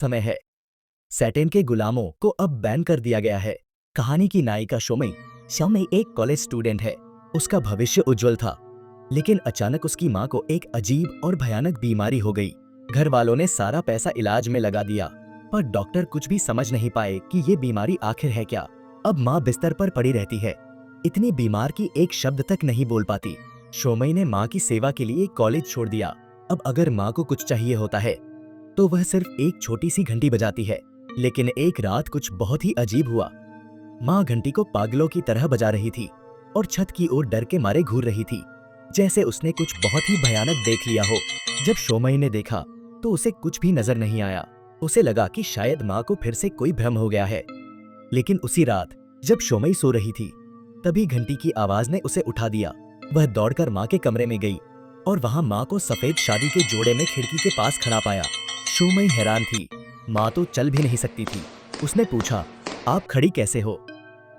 समय है। सैटेन के गुलामों को अब बैन कर दिया गया है। कहानी की नायिका शोमई। शोमई एक कॉलेज स्टूडेंट है। उसका भविष्य उज्जवल था, लेकिन अचानक उसकी माँ को एक अजीब और भयानक बीमारी हो गई। घर वालों ने सारा पैसा इलाज में लगा दिया, पर डॉक्टर कुछ भी समझ नहीं पाए कि ये बीमारी आखिर है क्या। अब माँ बिस्तर पर पड़ी रहती है, इतनी बीमार कि एक शब्द तक नहीं बोल पाती। शोमई ने माँ की सेवा के लिए कॉलेज छोड़ दिया। अब अगर माँ को कुछ चाहिए होता है तो वह सिर्फ एक छोटी सी घंटी बजाती है। लेकिन एक रात कुछ बहुत ही अजीब हुआ। माँ घंटी को पागलों की तरह बजा रही थी और छत की ओर डर के मारे घूर रही थी, जैसे उसने कुछ बहुत ही भयानक देख लिया हो। जब शोमई ने देखा तो उसे कुछ भी नजर नहीं आया। उसे लगा कि शायद माँ को फिर से कोई भ्रम हो गया है। लेकिन उसी रात जब शोमई सो रही थी, तभी घंटी की आवाज ने उसे उठा दिया। वह दौड़कर माँ के कमरे में गई और वहां माँ को सफेद शादी के जोड़े में खिड़की के पास खड़ा पाया। शोमई हैरान थी, माँ तो चल भी नहीं सकती थी। उसने पूछा, आप खड़ी कैसे हो?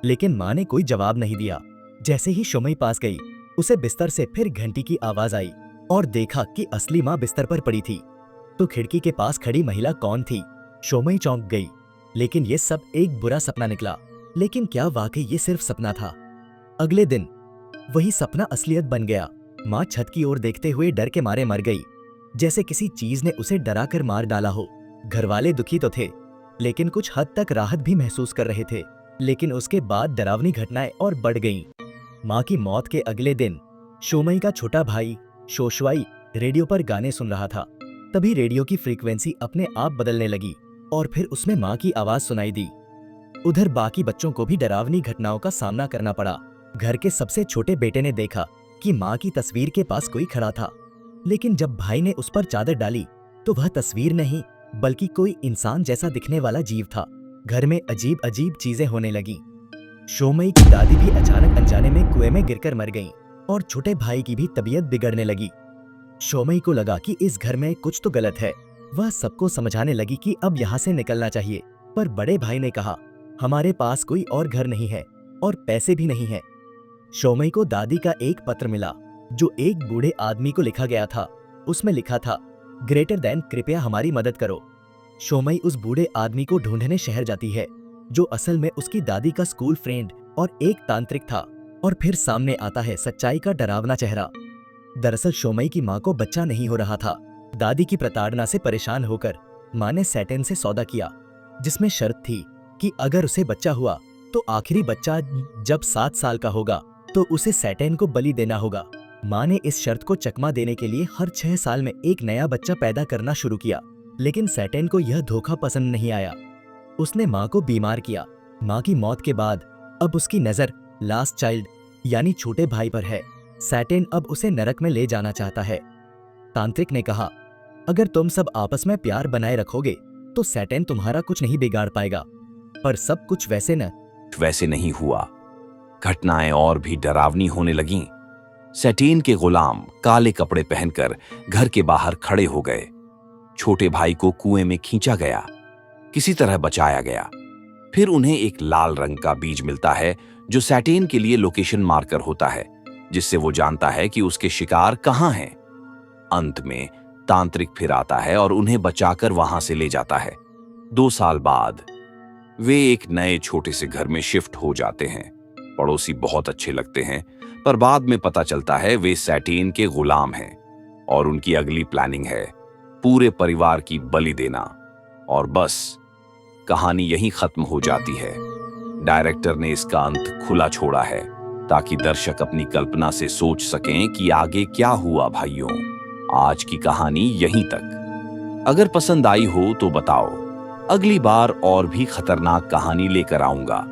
लेकिन माँ ने कोई जवाब नहीं दिया। जैसे ही शोमई पास गई, उसे बिस्तर से फिर घंटी की आवाज आई और देखा कि असली माँ बिस्तर पर पड़ी थी। तो खिड़की के पास खड़ी महिला कौन थी? शोमई चौंक गई। लेकिन ये सब एक बुरा सपना निकला। लेकिन क्या वाकई ये सिर्फ सपना था? अगले दिन वही सपना असलियत बन गया। माँ छत की ओर देखते हुए डर के मारे मर गई, जैसे किसी चीज ने उसे डरा कर मार डाला हो। घरवाले दुखी तो थे, लेकिन कुछ हद तक राहत भी महसूस कर रहे थे। लेकिन उसके बाद डरावनी घटनाएं और बढ़ गईं। माँ की मौत के अगले दिन शोमई का छोटा भाई शोशवाई रेडियो पर गाने सुन रहा था। तभी रेडियो की फ्रीक्वेंसी अपने आप बदलने लगी और फिर उसमें माँ की आवाज सुनाई दी। उधर बाकी बच्चों को भी डरावनी घटनाओं का सामना करना पड़ा। घर के सबसे छोटे बेटे ने देखा कि माँ की तस्वीर के पास कोई खड़ा था, लेकिन जब भाई ने उस पर चादर डाली तो वह तस्वीर नहीं बल्कि कोई इंसान जैसा दिखने वाला जीव था। घर में अजीब अजीब चीजें होने लगी। शोमई की दादी भी अचानक अनजाने में कुएं में गिरकर मर गईं और छोटे भाई की भी तबीयत बिगड़ने लगी। शोमई को लगा कि इस घर में कुछ तो गलत है। वह सबको समझाने लगी कि अब यहाँ से निकलना चाहिए, पर बड़े भाई ने कहा, हमारे पास कोई और घर नहीं है और पैसे भी नहीं है। शोमई को दादी का एक पत्र मिला जो एक बूढ़े आदमी को लिखा गया था। उसमें लिखा था, ग्रेटर देन, कृपया हमारी मदद करो। शोमई उस बूढ़े आदमी को ढूंढने शहर जाती है, जो असल में उसकी दादी का स्कूल फ्रेंड और एक तांत्रिक था। और फिर सामने आता है सच्चाई का डरावना चेहरा। दरअसल शोमई की माँ को बच्चा नहीं हो रहा था। दादी की प्रताड़ना से परेशान होकर माँ ने सैटेन से सौदा किया, जिसमें शर्त थी कि अगर उसे बच्चा हुआ तो आखिरी बच्चा जब 7 साल का होगा तो उसे सैटेन को बलि देना होगा। माँ ने इस शर्त को चकमा देने के लिए हर 6 साल में एक नया बच्चा पैदा करना शुरू किया। लेकिन सैटेन को यह धोखा पसंद नहीं आया। उसने माँ को बीमार किया। माँ की मौत के बाद अब उसकी नजर लास्ट चाइल्ड यानी छोटे भाई पर है। सैटेन अब उसे नरक में ले जाना चाहता है। तांत्रिक ने कहा, अगर तुम सब आपस में प्यार बनाए रखोगे तो सैटेन तुम्हारा कुछ नहीं बिगाड़ पाएगा। पर सब कुछ वैसे नहीं हुआ। घटनाएं और भी डरावनी होने लगीं। सैटेन के गुलाम काले कपड़े पहनकर घर के बाहर खड़े हो गए। छोटे भाई को कुएं में खींचा गया, किसी तरह बचाया गया। फिर उन्हें एक लाल रंग का बीज मिलता है जो सैटेन के लिए लोकेशन मार्कर होता है, जिससे वो जानता है कि उसके शिकार कहां हैं। अंत में तांत्रिक फिर आता है और उन्हें बचाकर वहां से ले जाता है। 2 साल बाद वे एक नए छोटे से घर में शिफ्ट हो जाते हैं। पड़ोसी बहुत अच्छे लगते हैं, पर बाद में पता चलता है वे सैटेन के गुलाम हैं और उनकी अगली प्लानिंग है पूरे परिवार की बलि देना। और बस कहानी यहीं खत्म हो जाती है। डायरेक्टर ने इसका अंत खुला छोड़ा है ताकि दर्शक अपनी कल्पना से सोच सकें कि आगे क्या हुआ। भाइयों, आज की कहानी यहीं तक। अगर पसंद आई हो तो बताओ, अगली बार और भी खतरनाक कहानी लेकर आऊंगा।